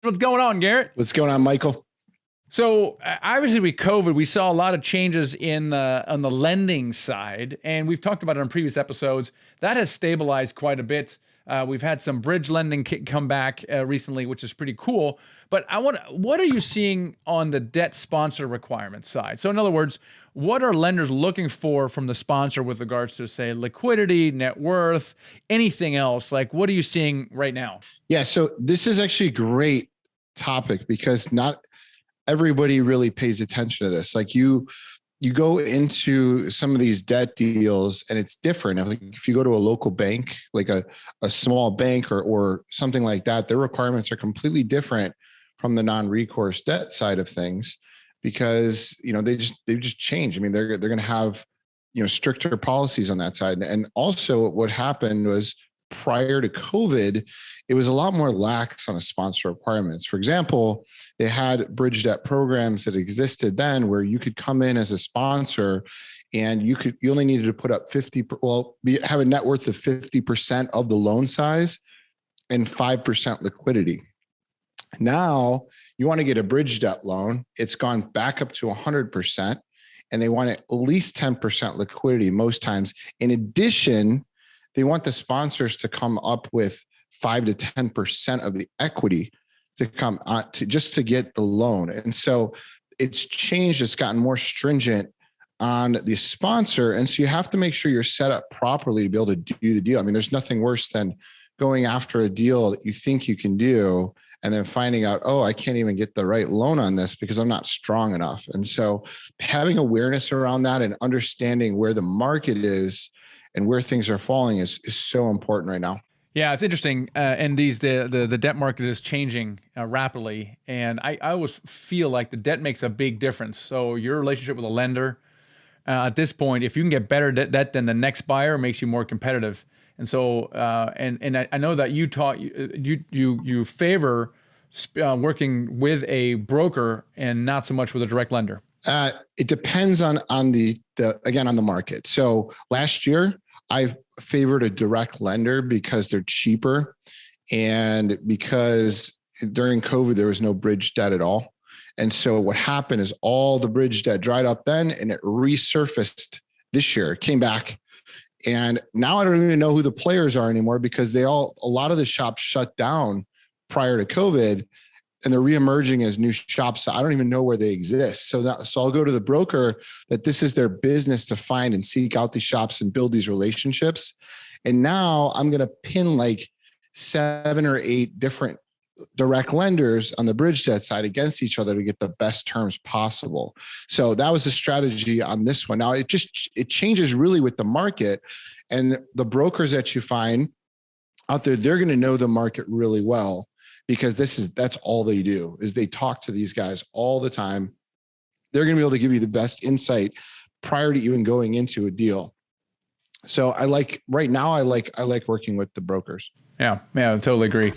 What's going on, Garrett? What's going on, Michael? So obviously with COVID, we saw a lot of changes in on the lending side, and we've talked about it on previous episodes. That has stabilized quite a bit. We've had some bridge lending come back recently, which is pretty cool. But what are you seeing on the debt sponsor requirement side? So in other words, what are lenders looking for from the sponsor with regards to, say, liquidity, net worth, anything else? Like, what are you seeing right now? Yeah, so this is actually a great topic because not everybody really pays attention to this. Like you go into some of these debt deals and it's different. Like if you go to a local bank, like a small bank or something like that, their requirements are completely different from the non-recourse debt side of things because they've just changed. I mean, they're going to have stricter policies on that side. And also what happened was prior to COVID, it was a lot more lax on the sponsor requirements. For example, they had bridge debt programs that existed then where you could come in as a sponsor and you only needed to put up have a net worth of 50% of the loan size and 5% liquidity. Now you want to get a bridge debt loan, it's gone back up to 100%, and they want at least 10% liquidity most times. In addition, they want the sponsors to come up with 5 to 10% of the equity to come to get the loan. And so it's changed. It's gotten more stringent on the sponsor. And so you have to make sure you're set up properly to be able to do the deal. I mean, there's nothing worse than going after a deal that you think you can do and then finding out, oh, I can't even get the right loan on this because I'm not strong enough. And so having awareness around that and understanding where the market is and where things are falling is so important right now. Yeah, it's interesting. And the debt market is changing rapidly. And I always feel like the debt makes a big difference. So your relationship with a lender at this point, if you can get better debt than the next buyer, makes you more competitive. And so, and I know that you favor working with a broker and not so much with a direct lender. It depends on the market. So last year I favored a direct lender because they're cheaper and because during COVID there was no bridge debt at all. And so what happened is all the bridge debt dried up then and it resurfaced this year, it came back. And now I don't even know who the players are anymore because a lot of the shops shut down prior to COVID and they're reemerging as new shops. So I don't even know where they exist. So I'll go to the broker that this is their business to find and seek out these shops and build these relationships. And now I'm going to pin like 7 or 8 different direct lenders on the bridge debt side against each other to get the best terms possible. So that was the strategy on this one. Now it changes really with the market, and the brokers that you find out there, they're going to know the market really well because that's all they do is they talk to these guys all the time. They're going to be able to give you the best insight prior to even going into a deal. So right now I like working with the brokers. Yeah, I totally agree.